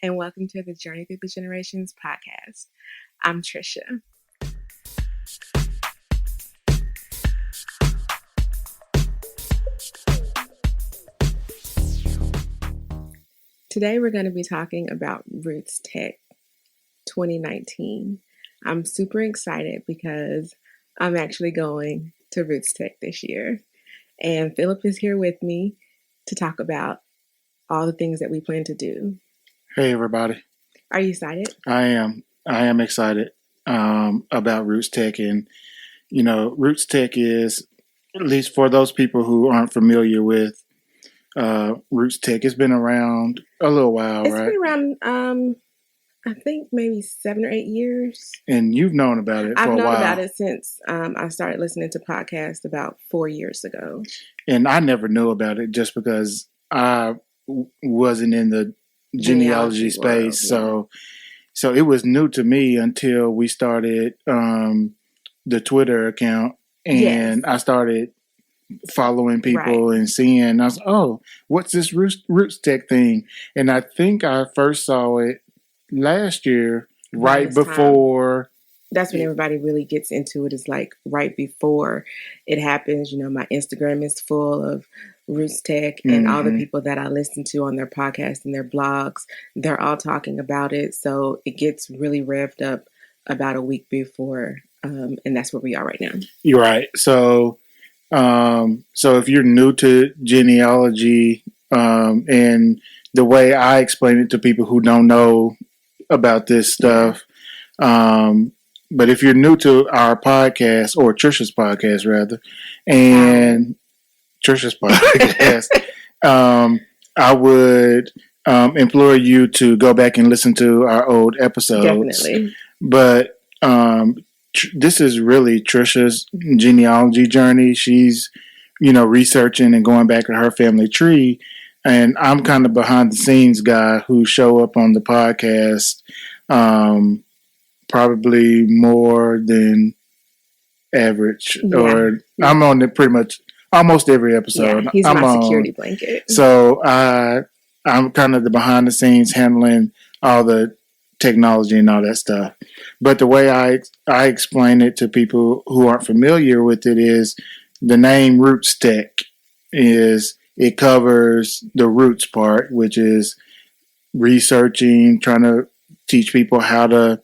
and welcome to the Journey Through the Generations podcast. I'm Trisha. Today we're going to be talking about Roots Tech 2019. I'm super excited because I'm actually going to Roots Tech this year, and Phillip is here with me to talk about all the things that we plan to do. Hey everybody. Are you excited? I am excited about Roots Tech, and Roots Tech is, at least for those people who aren't familiar with Roots Tech, it's been around a little while, It's right? been around I think maybe 7 or 8 years. And you've known about it for a while. I've known about it since I started listening to podcasts about 4 years ago. And I never knew about it just because I wasn't in the genealogy space. World, yeah. So it was new to me until we started the Twitter account, and yes. I started following people and seeing. I was, oh, what's this Roots Tech thing? And I think I first saw it last year, right before. That's when everybody really gets into it. Is like right before it happens. You know, my Instagram is full of Roots Tech, and all the people that I listen to on their podcasts and their blogs, they're all talking about it. So it gets really revved up about a week before, and that's where we are right now. You're right. So if you're new to genealogy, and the way I explain it to people who don't know about this stuff, but if you're new to our podcast, or Trisha's podcast rather, and Trisha's podcast, I would implore you to go back and listen to our old episodes. Definitely. But this is really Trisha's genealogy journey. She's, researching and going back at her family tree. And I'm kind of behind the scenes guy who show up on the podcast probably more than average. Yeah. Or I'm on it pretty much almost every episode. Yeah, he's my security blanket. So I'm kind of the behind the scenes handling all the technology and all that stuff. But the way I explain it to people who aren't familiar with it is the name Roots Tech is, it covers the roots part, which is researching, trying to teach people how to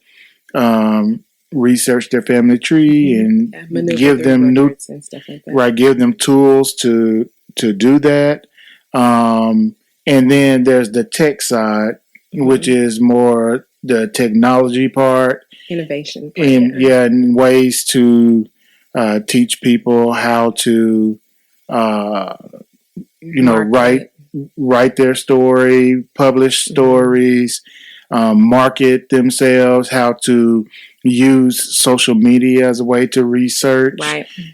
research their family tree and give them new and stuff like that. Right, give them tools to do that. And then there's the tech side, which is more the technology part, innovation part. And ways to teach people how to write their story, publish stories, market themselves, how to use social media as a way to research,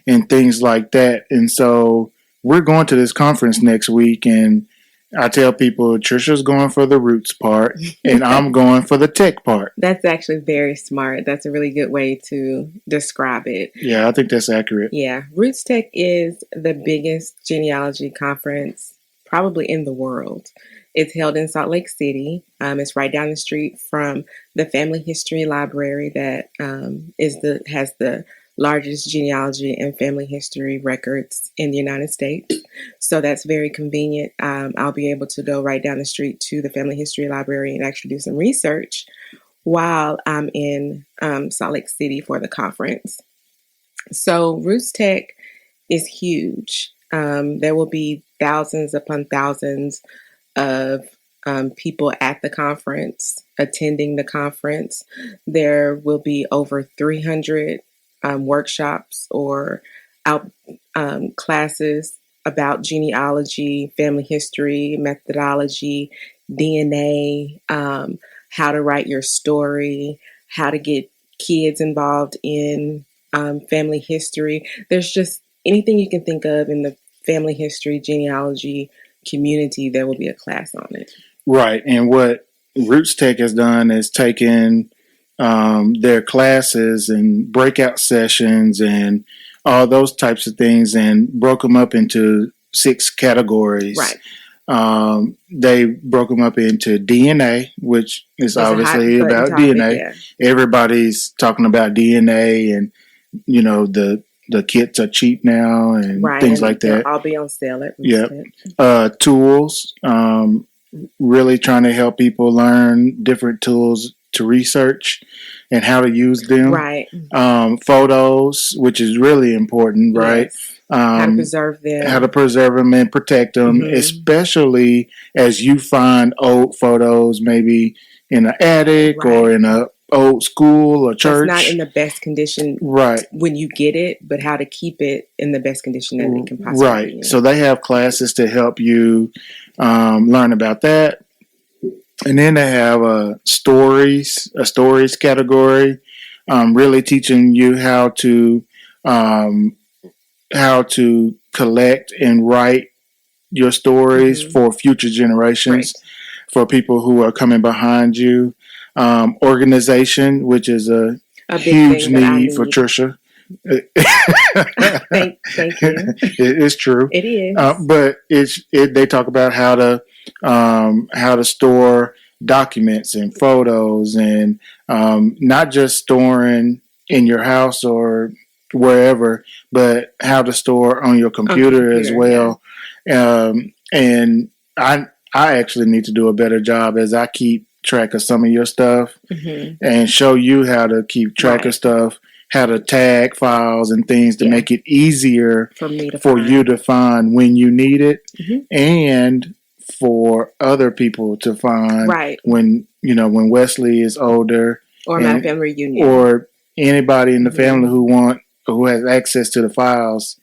and things like that. And so we're going to this conference next week, and I tell people Trisha's going for the roots part and I'm going for the tech part. That's actually very smart. That's a really good way to describe it. Yeah, I think that's accurate. Yeah. Roots Tech is the biggest genealogy conference probably in the world. It's held in Salt Lake City. It's right down the street from the Family History Library that has the largest genealogy and family history records in the United States. So that's very convenient. I'll be able to go right down the street to the Family History Library and actually do some research while I'm in Salt Lake City for the conference. So Roots Tech is huge. There will be thousands upon thousands of people at the conference, attending the conference. There will be over 300 workshops or classes about genealogy, family history, methodology, DNA, how to write your story, how to get kids involved in family history. There's just anything you can think of in the family history, genealogy community, there will be a class on it. Right. And what Roots Tech has done is taken their classes and breakout sessions and all those types of things and broke them up into 6 categories. Right. They broke them up into DNA, which is It's a hot obviously button about topic, DNA. yeah. Everybody's talking about DNA, and the kits are cheap now and Right, things and like they'll that. all be on sale at Yeah. Roosted. Tools, really trying to help people learn different tools to research and how to use them. Right. Photos, which is really important, right? Yes. How to preserve them. How to preserve them and protect them, especially as you find old photos, maybe in an attic or in a old school or church. That's not in the best condition when you get it, but how to keep it in the best condition that it can possibly be in. So they have classes to help you learn about that. And then they have a stories category, really teaching you how to collect and write your stories for future generations, for people who are coming behind you. Organization, which is a huge need for Trisha. Thank you. It's true. It is. But they talk about how to store documents and photos, and not just storing in your house or wherever, but how to store on your computer as well. Yeah. And I actually need to do a better job as I keep track of some of your stuff and show you how to keep track of stuff, how to tag files and things to make it easier for you to find when you need it, and for other people to find when Wesley is older, or my family reunion, or anybody in the family who has access to the files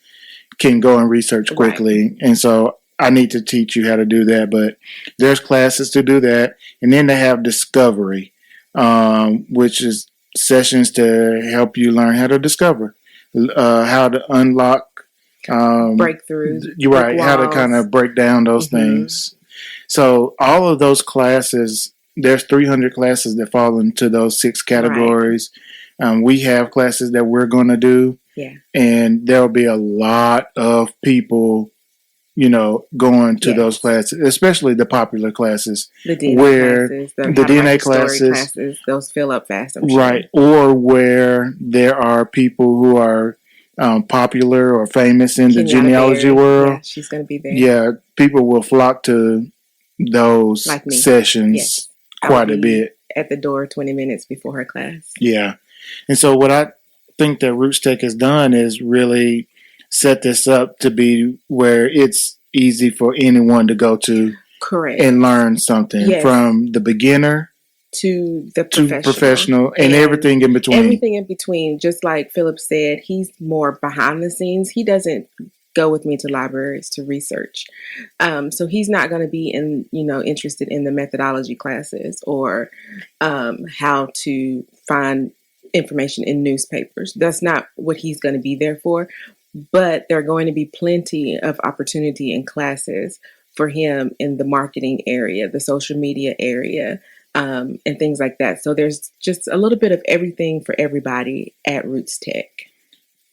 can go and research quickly. And so I need to teach you how to do that, but there's classes to do that. And then they have discovery, which is sessions to help you learn how to discover, how to unlock breakthroughs. You're right, how to kind of break down those things. So all of those classes, there's 300 classes that fall into those 6 categories. We have classes that we're going to do, and there'll be a lot of people, going to those classes, especially the popular classes, the DNA classes, those fill up fast, I'm sure. Right, or where there are people who are popular or famous in the genealogy world. Yeah, she's going to be there. Yeah, people will flock to those sessions quite a bit. At the door 20 minutes before her class. Yeah. And so what I think that Roots Tech has done is really set this up to be where it's easy for anyone to go to and learn something from the beginner to the professional and everything in between. Everything in between. Just like Philip said, he's more behind the scenes. He doesn't go with me to libraries to research. So he's not going to be interested in the methodology classes or how to find information in newspapers. That's not what he's going to be there for. But there are going to be plenty of opportunity in classes for him in the marketing area, the social media area, and things like that. So there's just a little bit of everything for everybody at Roots Tech.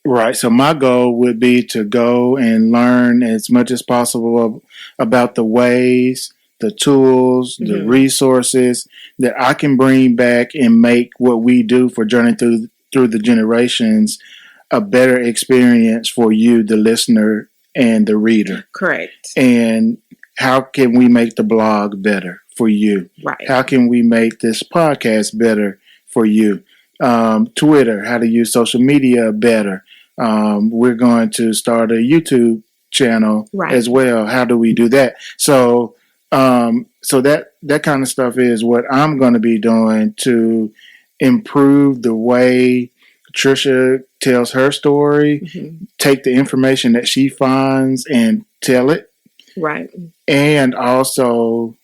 Right. So my goal would be to go and learn as much as possible about the ways, the tools, the resources that I can bring back and make what we do for Journey Through the Generations a better experience for you, the listener, and the reader. Correct. And how can we make the blog better for you? Right. How can we make this podcast better for you? Twitter, how to use social media better. We're going to start a YouTube channel as well. How do we do that? So that kind of stuff is what I'm going to be doing to improve the way Trisha tells her story, take the information that she finds and tell it. Right. And also,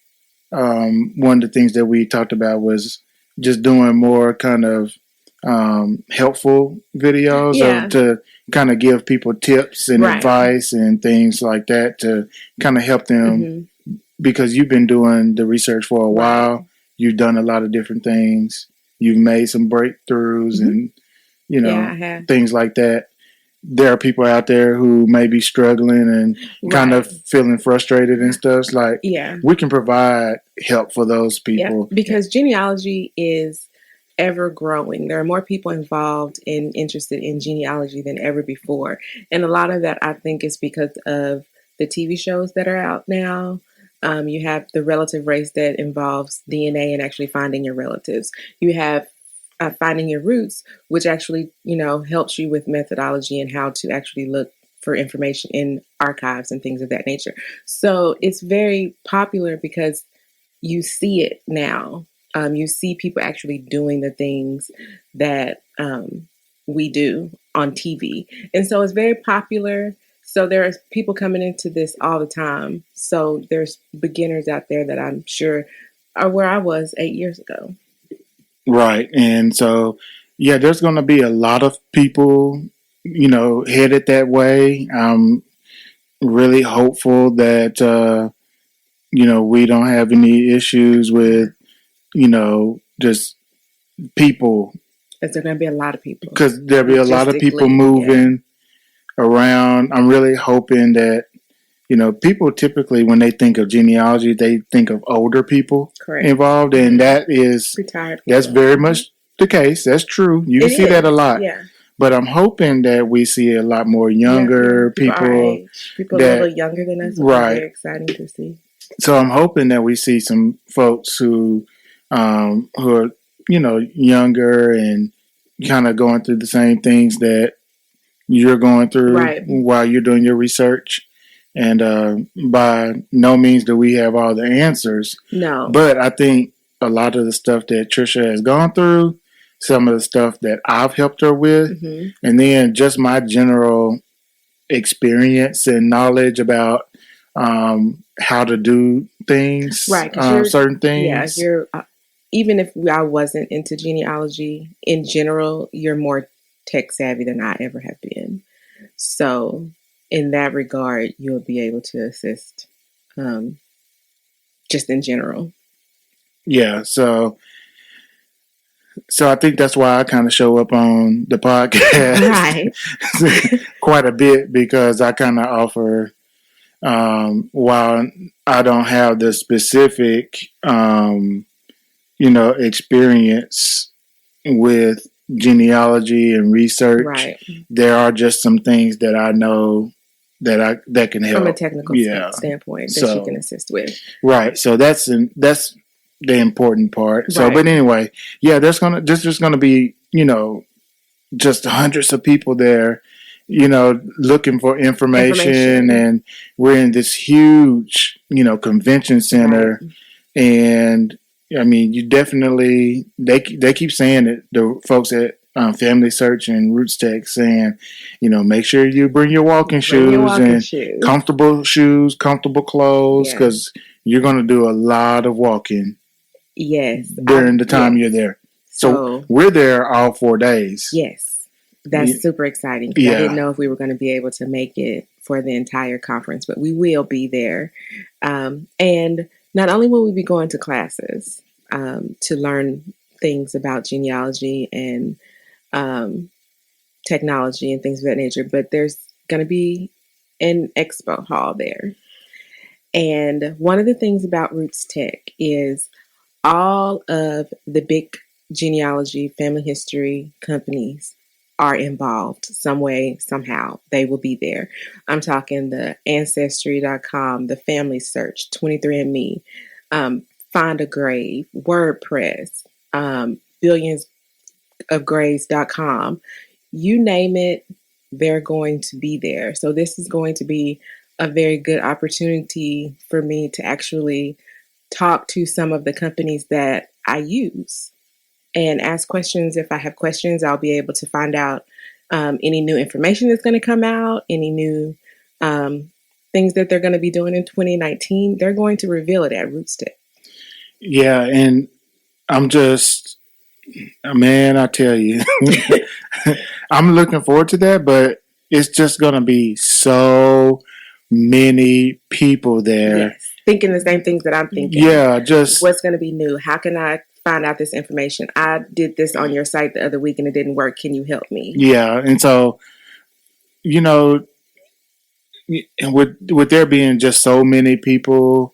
one of the things that we talked about was just doing more kind of helpful videos to kind of give people tips and advice and things like that to kind of help them, because you've been doing the research for a while. You've done a lot of different things. You've made some breakthroughs and things like that. there are people out there who may be struggling and kind Right. of feeling frustrated and stuff. It's like Yeah. we can provide help for those Yeah. people. Because genealogy is ever growing. There are more people involved and interested in genealogy than ever before. And a lot of that, I think, is because of the TV shows that are out now. You have the relative race that involves DNA and actually finding your relatives. You have finding your roots, which actually, helps you with methodology and how to actually look for information in archives and things of that nature. So it's very popular because you see it now. You see people actually doing the things that we do on TV. And so it's very popular. So there's people coming into this all the time. So there's beginners out there that I'm sure are where I was 8 years ago. Right. And so, yeah, there's going to be a lot of people, headed that way. I'm really hopeful that, we don't have any issues with, just people. Because there are going to be a lot of people. Because there'll be a lot of people moving around. I'm really hoping that, people typically, when they think of genealogy, they think of older people involved. And that is, retired people. That's very much the case. That's true. You can see that a lot. Yeah. But I'm hoping that we see a lot more younger people. People a little younger than us. Right. Very exciting to see. So I'm hoping that we see some folks who are, younger and kind of going through the same things that you're going through while you're doing your research. And by no means do we have all the answers. No. But I think a lot of the stuff that Trisha has gone through, some of the stuff that I've helped her with, and then just my general experience and knowledge about how to do things, certain things. Yeah, you're even if I wasn't into genealogy in general, you're more tech savvy than I ever have been. So in that regard, you'll be able to assist just in general. Yeah, so I think that's why I kind of show up on the podcast quite a bit, because I kind of offer, while I don't have the specific, experience with genealogy and research, there are just some things that I know that can help from a technical standpoint that you can assist with. Right. So that's the important part. So, but anyway, yeah, there's just gonna be, just hundreds of people there, looking for information. And we're in this huge, convention center. And I mean, you definitely, they keep saying it, the folks at Family Search and Roots Tech, saying, make sure you bring your walking shoes and comfortable shoes, comfortable clothes, because you're going to do a lot of walking. Yes. During the time you're there. So we're there all 4 days. Yes. That's super exciting. Yeah. I didn't know if we were going to be able to make it for the entire conference, but we will be there. And not only will we be going to classes to learn things about genealogy and technology and things of that nature, but there's going to be an expo hall there. And one of the things about Roots Tech is all of the big genealogy, family history companies are involved some way, somehow. They will be there. I'm talking the Ancestry.com, the Family Search, 23andMe, Find a Grave, WordPress, billionsofgraves.com. You name it, they're going to be there. So this is going to be a very good opportunity for me to actually talk to some of the companies that I use and ask questions. If I have questions, I'll be able to find out any new information that's going to come out, any new things that they're going to be doing in 2019. They're going to reveal it at Roots Tech. Yeah, and I'm just, man, I tell you, I'm looking forward to that, but it's just going to be so many people there. Yes. Thinking the same things that I'm thinking. Yeah, just what's going to be new? How can I find out this information? I did this on your site the other week and it didn't work. Can you help me? Yeah, and so you know, with there being just so many people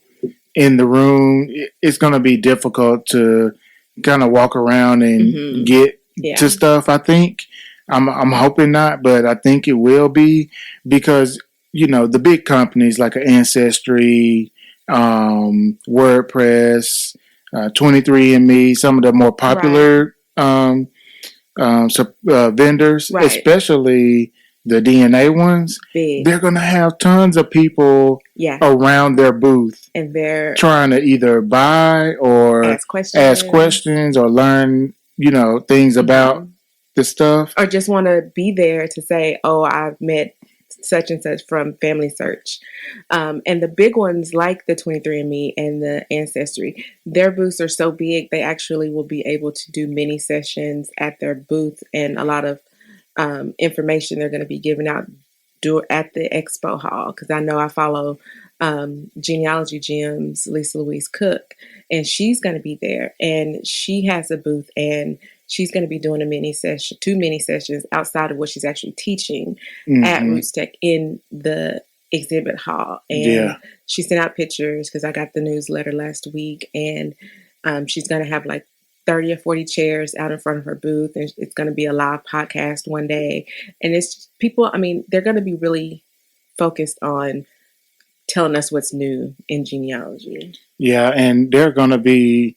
in the room, it's going to be difficult to kind of walk around and get Yeah. to stuff. I think I'm hoping not, but I think it will be because the big companies like Ancestry, WordPress, 23andMe, some of the more Right. popular vendors, Right. especially the DNA ones, Big. they're going to have tons of people Yeah. around their booth And they're trying to either buy or ask questions or learn, things about the stuff. Or just want to be there to say, oh, I've met such and such from Family Search. And the big ones like the 23andMe and the Ancestry, their booths are so big, they actually will be able to do mini sessions at their booth, and a lot of information they're going to be giving out at the expo hall. Because I know I follow Genealogy Gems, Lisa Louise Cook, and she's going to be there. And she has a booth, and she's going to be doing two mini sessions outside of what she's actually teaching at Roots Tech in the exhibit hall. And she sent out pictures because I got the newsletter last week, and she's going to have like 30 or 40 chairs out in front of her booth, and it's going to be a live podcast one day. And it's people, I mean, they're going to be really focused on telling us what's new in genealogy. Yeah, and they're going to be,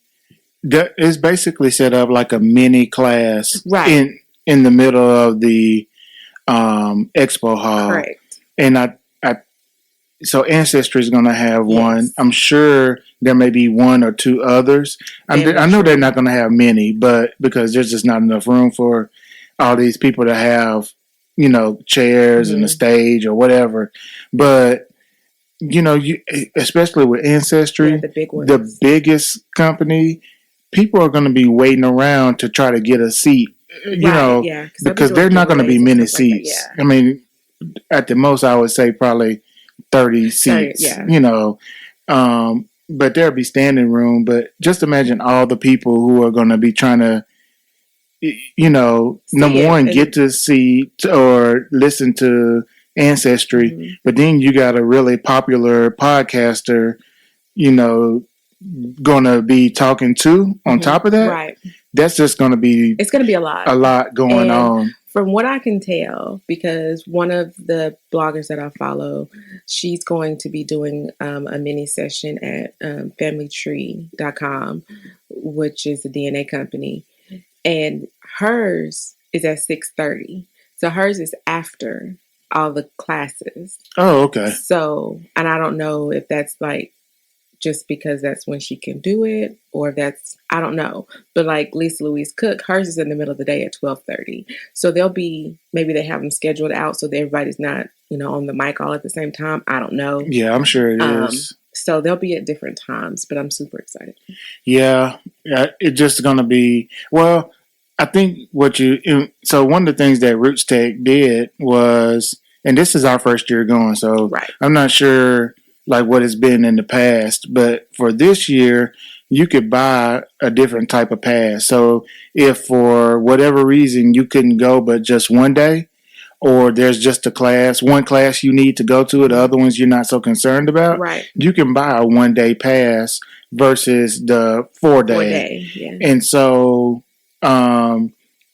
it's basically set up like a mini class in the middle of the expo hall. Correct. And so Ancestry is going to have one. I'm sure there may be one or two others. I know they're not going to have many, but because there's just not enough room for all these people to have, chairs and a stage or whatever. But especially with Ancestry, the biggest company, people are going to be waiting around to try to get a seat. Because they're not going to be many seats. I mean, at the most, I would say probably 30 seats, but there'll be standing room. But just imagine all the people who are going to be trying to, number one, get to see or listen to Ancestry, but then you got a really popular podcaster, going to be talking to on top of that. Right. That's just going to be, it's going to be a lot going on. From what I can tell, because one of the bloggers that I follow, she's going to be doing a mini session at familytree.com, which is a DNA company. And hers is at 6:30. So hers is after all the classes. Oh, okay. So, and I don't know if that's like just because that's when she can do it, or I don't know. But like Lisa Louise Cook, hers is in the middle of the day at 12:30. So maybe they have them scheduled out so that everybody's not, on the mic all at the same time. I don't know. Yeah, I'm sure it is. So they'll be at different times, but I'm super excited. Yeah, it's just going to be, well, I think so one of the things that Roots Tech did was, and this is our first year going, so I'm not sure like what it's been in the past, but for this year, you could buy a different type of pass. So if for whatever reason you couldn't go but just one day, or there's just one class you need to go to, the other ones you're not so concerned about, you can buy a 1 day pass versus the 4 day. And so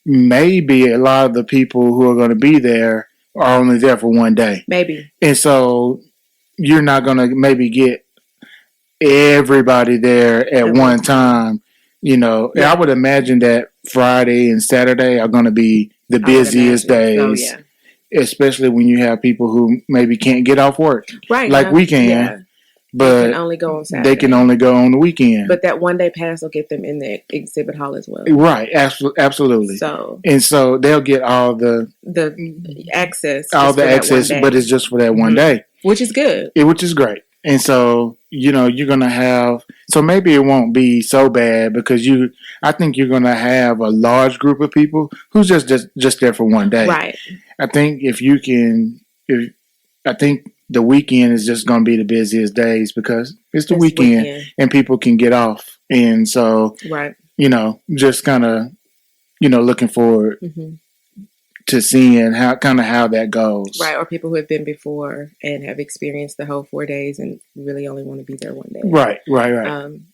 maybe a lot of the people who are going to be there are only there for 1 day. Maybe. And so you're not going to maybe get everybody there at one time, I would imagine that Friday and Saturday are going to be the busiest days, especially when you have people who maybe can't get off work, like we can, but they can only go on Saturday. They can only go on the weekend. But that 1 day pass will get them in the exhibit hall as well. Right, absolutely. So they'll get all the access, but it's just for that 1 day. Which is good. Which is great. And so, you're going to have, so maybe it won't be so bad because I think you're going to have a large group of people who's just there for 1 day. Right. I think I think the weekend is just going to be the busiest days because it's the weekend and people can get off. And so, just kind of, looking forward to seeing how that goes. Right, or people who have been before and have experienced the whole 4 days and really only want to be there one day. Right.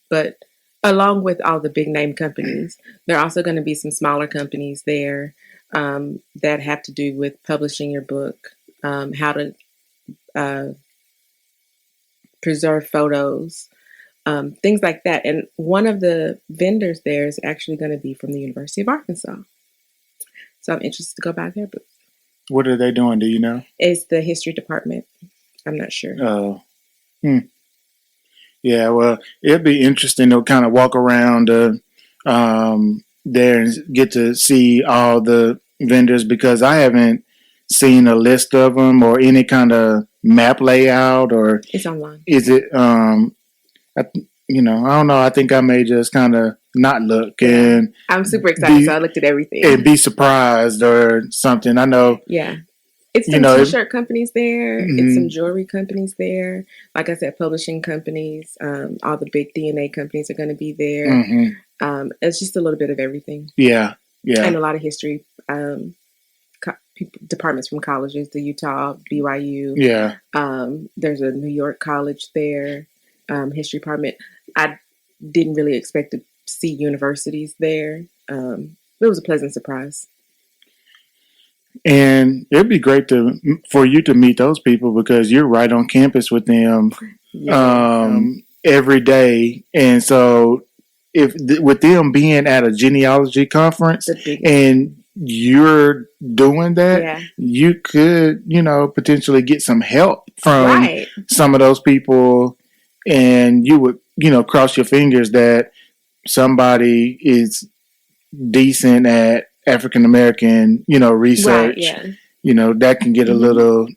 But along with all the big name companies, there are also going to be some smaller companies there that have to do with publishing your book, how to preserve photos, things like that. And one of the vendors there is actually going to be from the University of Arkansas. So I'm interested to go by their booth. What are they doing? Do you know? It's the history department. I'm not sure. Oh. Yeah, well, it'd be interesting to kind of walk around there and get to see all the vendors, because I haven't seen a list of them or any kind of map layout. Or it's online. Is it? I don't know. I think I may just kind of not look, and I'm super excited, so I looked at everything and be surprised or something. I know. Yeah. It's some t-shirt companies there. It's some jewelry companies there. Like I said, publishing companies. All the big DNA companies are going to be there. It's just a little bit of everything. Yeah. And a lot of history departments from colleges, the Utah, BYU. Yeah. There's a New York college there, history department. I didn't really expect to see universities there. It was a pleasant surprise. And it'd be great for you to meet those people, because you're right on campus with them every day. And so with them being at a genealogy conference and you're doing that, you could, potentially get some help from some of those people, and you would, cross your fingers that somebody is decent at African American, research, that can get a little,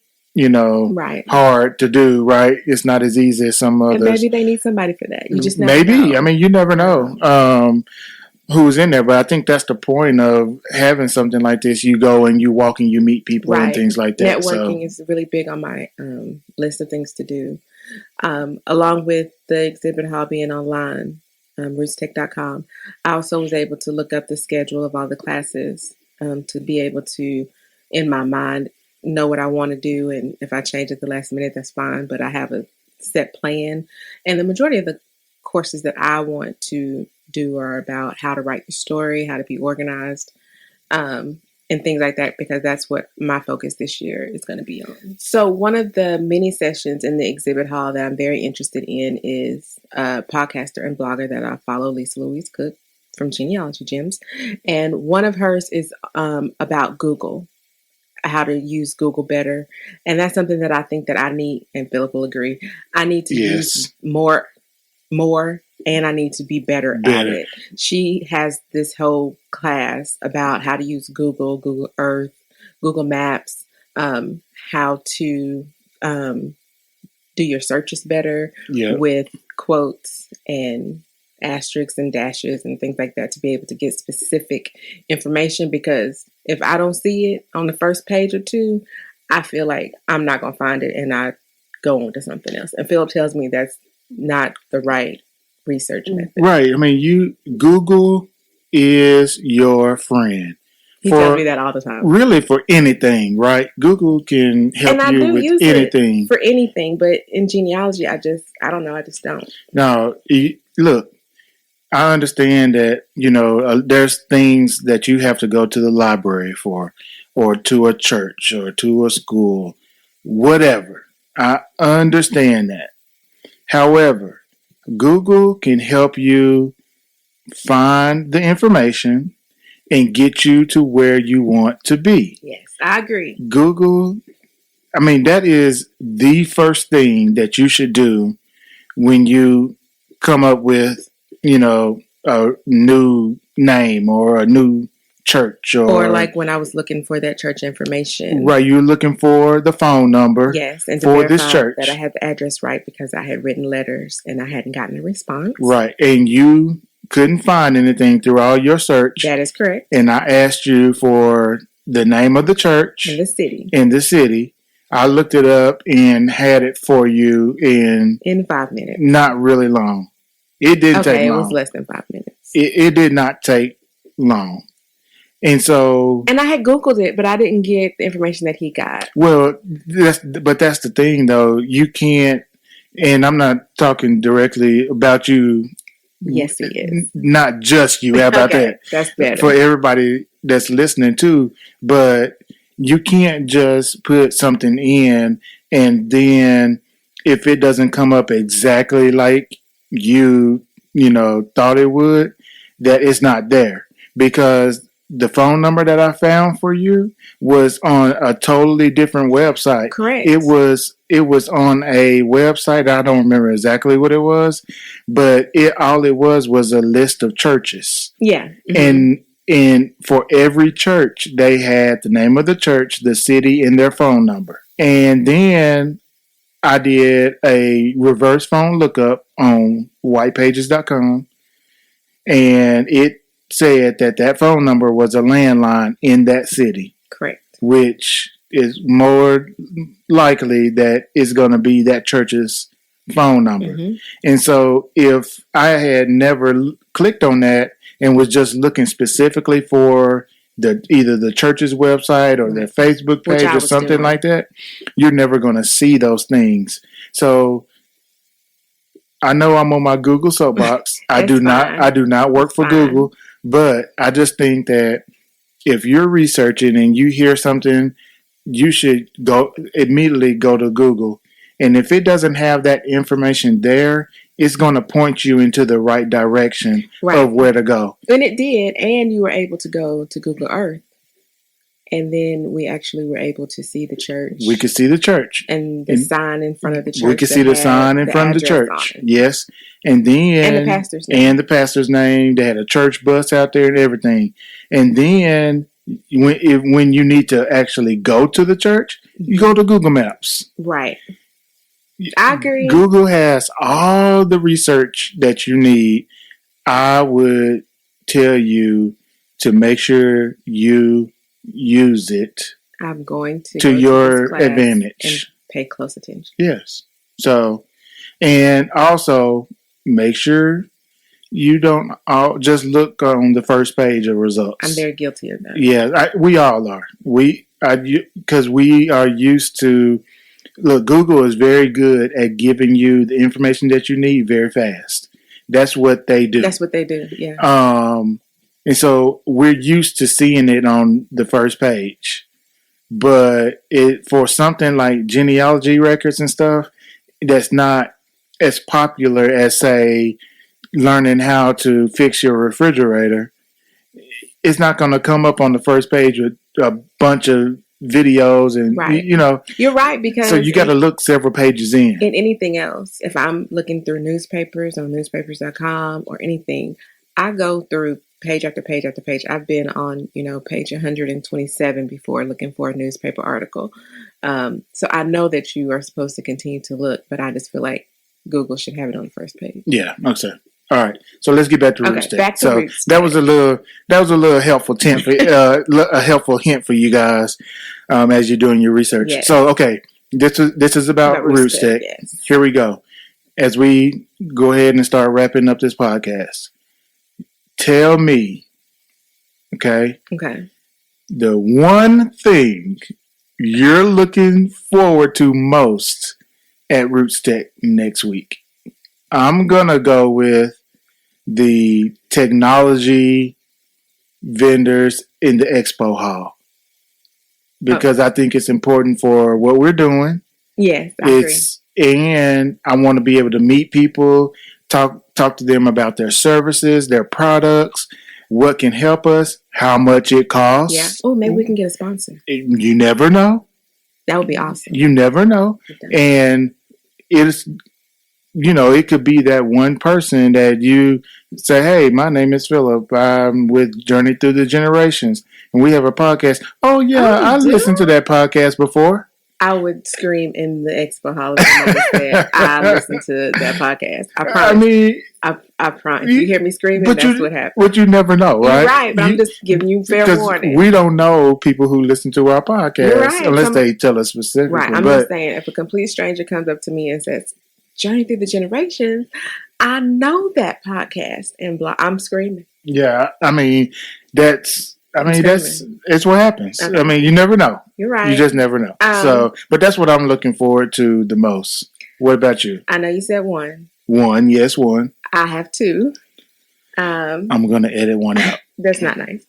hard to do, right? It's not as easy as some others. And maybe they need somebody for that. You just never know. I mean, you never know who's in there, but I think that's the point of having something like this. You go and you walk and you meet people and things like that. Networking is really big on my list of things to do, along with the exhibit hall being online. RootsTech.com. I also was able to look up the schedule of all the classes to be able to, in my mind, know what I want to do. And if I change at the last minute, that's fine. But I have a set plan. And the majority of the courses that I want to do are about how to write the story, how to be organized, and things like that, because that's what my focus this year is going to be on. So one of the mini sessions in the exhibit hall that I'm very interested in is a podcaster and blogger that I follow, Lisa Louise Cook from Genealogy Gems. And one of hers is about Google, how to use Google better. And that's something that I think that I need, and Philip will agree, I need to use more, and I need to be better at it. She has this whole class about how to use Google, Google Earth, Google Maps, how to do your searches better with quotes and asterisks and dashes and things like that, to be able to get specific information. Because if I don't see it on the first page or two, I feel like I'm not going to find it, and I go on to something else. And Philip tells me that's not the right research method. Right. I mean, Google is your friend. He tells me that all the time. Really, for anything, right? Google can help you with anything. For anything, but in genealogy, I don't know. I just don't. No, look, I understand that, there's things that you have to go to the library for, or to a church, or to a school, whatever. I understand that. However, Google can help you find the information and get you to where you want to be. Yes, I agree. Google, I mean, that is the first thing that you should do when you come up with, a new name or a new church. Or like when I was looking for that church information. Right, you're looking for the phone number. Yes, and to for verify this church that I had the address right, because I had written letters and I hadn't gotten a response. Right, and you couldn't find anything through all your search. That is correct. And I asked you for the name of the church. In the city. I looked it up and had it for you in 5 minutes. Not really long. It didn't take long. It was less than 5 minutes. It did not take long. And so, and I had Googled it, but I didn't get the information that he got. well, that's the thing, though. You can't, and I'm not talking directly about you. Yes, he is. Not just you. How about Okay, that? that's better. For everybody that's listening too. But you can't just put something in and then if it doesn't come up exactly like you thought it would, that it's not there. Because the phone number that I found for you was on a totally different website. Correct. It was on a website. I don't remember exactly what it was, but all it was a list of churches. Yeah. Mm-hmm. And for every church, they had the name of the church, the city, and their phone number. And then I did a reverse phone lookup on whitepages.com, and it said that phone number was a landline in that city. Correct. Which is more likely that it's going to be that church's phone number. Mm-hmm. And so if I had never clicked on that and was just looking specifically for either the church's website or their Facebook page or something like that, you're never going to see those things. So I know I'm on my Google soapbox. I do not work for Google, but I just think that if you're researching and you hear something, you should immediately go to Google. And if it doesn't have that information there, it's going to point you into the right direction of where to go. And it did. And you were able to go to Google Earth. And then we actually were able to see the church. We could see the church. And the sign in front of the church. We could see the sign in front of the church. Yes. And then... And the pastor's name. And the pastor's name. They had a church bus out there and everything. And then when you need to actually go to the church, you go to Google Maps. Right. I agree. Google has all the research that you need. I would tell you to make sure you use it. I'm going to your advantage and pay close attention. Yes. So, and also make sure you don't just look on the first page of results. I'm very guilty of that. Yeah, we all are. Because we are used to. Look, Google is very good at giving you the information that you need very fast. That's what they do. Yeah. And so we're used to seeing it on the first page. But for something like genealogy records and stuff, that's not as popular as, say, learning how to fix your refrigerator. It's not going to come up on the first page with a bunch of videos and, You're right, because... So you got to look several pages in. In anything else, if I'm looking through newspapers on newspapers.com or anything, I go through page after page after page. I've been on, page 127 before looking for a newspaper article. So I know that you are supposed to continue to look, but I just feel like Google should have it on the first page. Yeah, okay. All right. So let's get back to Rootstack. Back to Rootstack. That was a little helpful hint a helpful hint for you guys as you're doing your research. Yes. So okay, this is about Rootstack. Yes. Here we go. As we go ahead and start wrapping up this podcast. Tell me, okay, the one thing you're looking forward to most at Rootstack next week. I'm going to go with the technology vendors in the expo hall because I think it's important for what we're doing. Yes, I agree. And I want to be able to meet people, talk to them about their services, their products, what can help us, how much it costs. Yeah. Oh, maybe we can get a sponsor. You never know. That would be awesome. You never know. And it's, it could be that one person that you say, hey, my name is Phillip. I'm with Journey Through the Generations. And we have a podcast. Oh, yeah, I listened to that podcast before. I would scream in the expo hall if I listened to that podcast. I promise. I mean, I promise. You hear me screaming, that's what happens. But you never know, right? You're right, but I'm just giving you fair warning. We don't know people who listen to our podcast unless they tell us specifically. Right, I'm just saying, if a complete stranger comes up to me and says, Journey Through the Generations, I know that podcast, and I'm screaming. Yeah, I mean, that's I mean, coming. it's what happens. Okay. I mean, you never know. You're right. You just never know. But that's what I'm looking forward to the most. What about you? I know you said one. One, yes, one. I have two. I'm going to edit one out. That's not nice.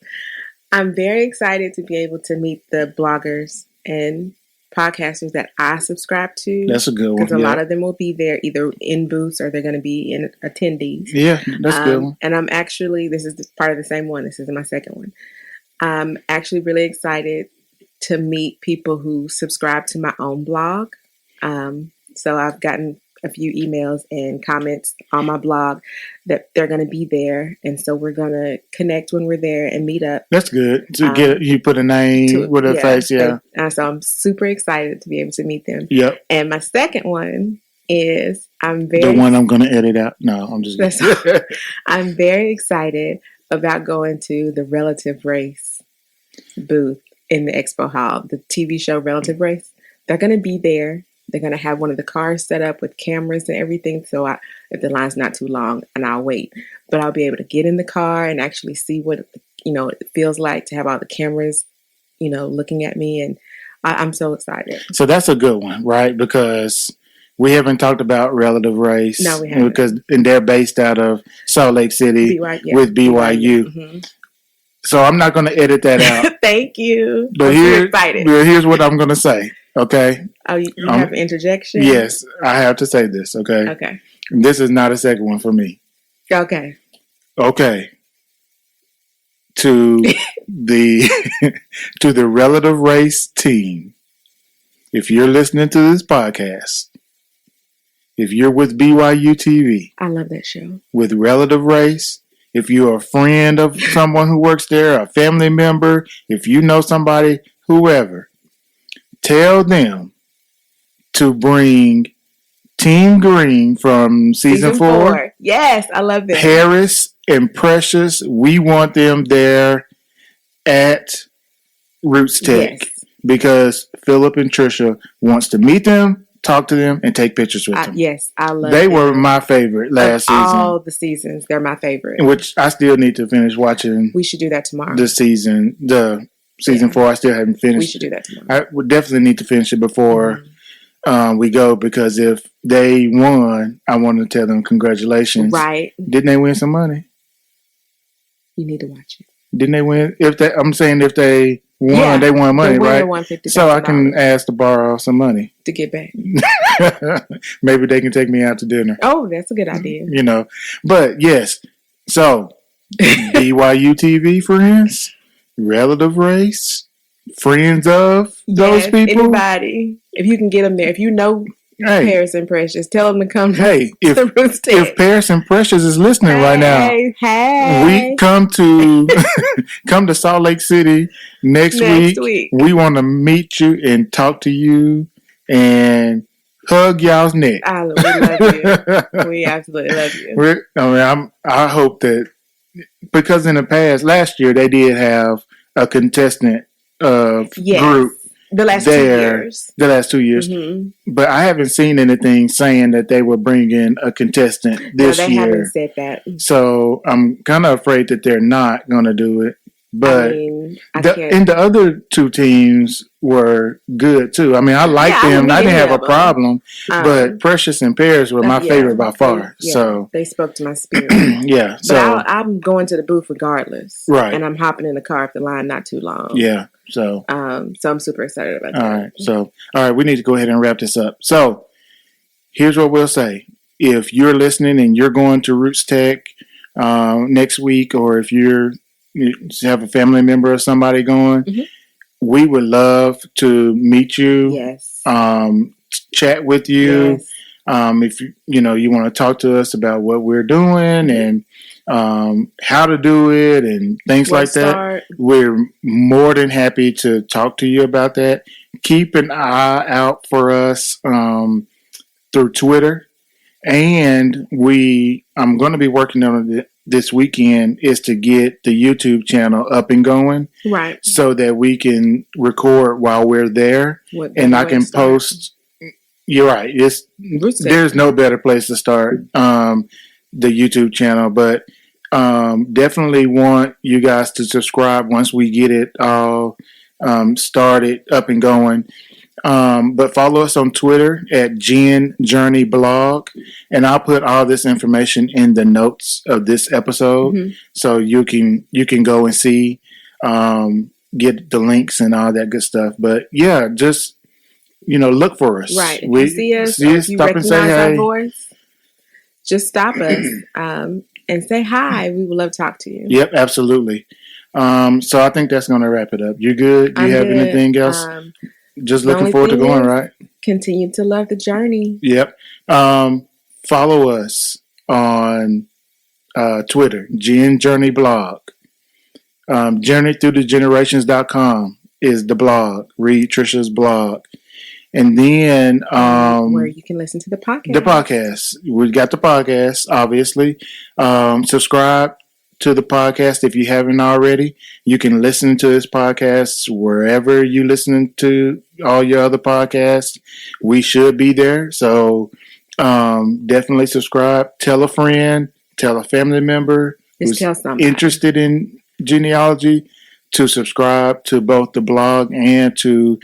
I'm very excited to be able to meet the bloggers and podcasters that I subscribe to. That's a good one. Because a lot of them will be there either in booths or they're going to be in attendees. Yeah, that's a good one. And I'm actually, this is part of the same one. This is my second one. I'm actually really excited to meet people who subscribe to my own blog. So I've gotten a few emails and comments on my blog that they're going to be there. And so we're going to connect when we're there and meet up. That's good. To you put a name with a face. Yeah. And so I'm super excited to be able to meet them. Yep. And my second one is the one I'm going to edit out. No, I'm just kidding. I'm very excited about going to the Relative Race booth in the expo hall, the TV show Relative Race. They're going to be there. They're going to have one of the cars set up with cameras and everything. So if the line's not too long, and I'll wait. But I'll be able to get in the car and actually see what, it feels like to have all the cameras, looking at me. And I'm so excited. So that's a good one, right? Because we haven't talked about Relative Race. No, we haven't. And they're based out of Salt Lake City with BYU. Mm-hmm. So I'm not going to edit that out. Thank you. But I'm excited. Here's what I'm going to say. Okay. Oh, you have an interjection? Yes, I have to say this. Okay. Okay. This is not a second one for me. Okay. Okay. To the Relative Race team, if you're listening to this podcast, if you're with BYU TV, I love that show. With Relative Race, if you're a friend of someone who works there, a family member, if you know somebody, whoever, tell them to bring Team Green from season 4. Yes, I love that. Paris and Precious, we want them there at Roots Tech because Phillip and Trisha wants to meet them, talk to them, and take pictures with them. Yes, I love They were my favorite last season. All the seasons, they're my favorite. Which I still need to finish watching. We should do that tomorrow. Season 4, I still haven't finished. We should do that tomorrow. I would definitely need to finish it before we go because if they won, I want to tell them congratulations. Right. Didn't they win some money? You need to watch it. Didn't they win? I'm saying if they won, they won money, right? So I can ask to borrow some money. To get back. Maybe they can take me out to dinner. Oh, that's a good idea. But yes. So, BYU TV friends. Relative Race, friends of those people. Anybody, if you can get them there, if you know Paris and Precious, tell them to come. If Paris and Precious is listening right now, we come to Salt Lake City next week. We want to meet you and talk to you and hug y'all's neck. We love you. We absolutely love you. I hope that. Because in the past, last year, they did have a contestant group the last 2 years. The last 2 years. Mm-hmm. But I haven't seen anything saying that they were bringing a contestant this year. No, they haven't said that. So I'm kind of afraid that they're not going to do it. But the other two teams were good too. I mean, I liked them. I didn't have a problem. But Precious and Paris were my favorite by far. So they spoke to my spirit. Yeah. So I'm going to the booth regardless. Right. And I'm hopping in the car if the line not too long. Yeah. So I'm super excited about that. All right. We need to go ahead and wrap this up. So here's what we'll say. If you're listening and you're going to Roots Tech next week, or if you have a family member or somebody going, we would love to meet you. Yes. Chat with you. Yes. If you want to talk to us about what we're doing and how to do it and things like that, we're more than happy to talk to you about that. Keep an eye out for us through Twitter, and I'm going to be working on it this weekend is to get the YouTube channel up and going, right? So that we can record while we're there, and I can post. You're right. There's no better place to start the YouTube channel, but Definitely want you guys to subscribe once we get it all started up and going. But follow us on Twitter at Gen Journey Blog, and I'll put all this information in the notes of this episode, so you can go and see, get the links and all that good stuff. But yeah, just look for us. Right. If you see us, or if you recognize our voice, just stop us and say hi. We would love to talk to you. Yep, absolutely. So I think that's going to wrap it up. You good? Do you have anything else? Just looking forward to going, right? Continue to love the journey. Yep. Follow us on Twitter, Gen Journey Blog. JourneyThroughTheGenerations.com is the blog. Read Trisha's blog. And then where you can listen to the podcast. The podcast. We got the podcast, obviously. Subscribe to the podcast if you haven't already. You can listen to this podcast wherever you listen to all your other podcasts. We should be there. So definitely subscribe. Tell a friend. Tell a family member who's interested in genealogy to subscribe to both the blog and to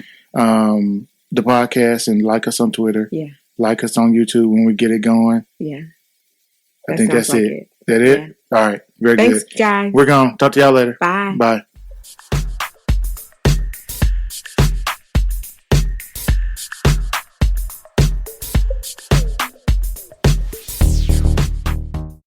the podcast, and like us on Twitter. Yeah. Like us on YouTube when we get it going. Yeah. I think that's it. That it? Yeah. All right. Very good. Thanks, guys. We're gone. Talk to y'all later. Bye. Bye.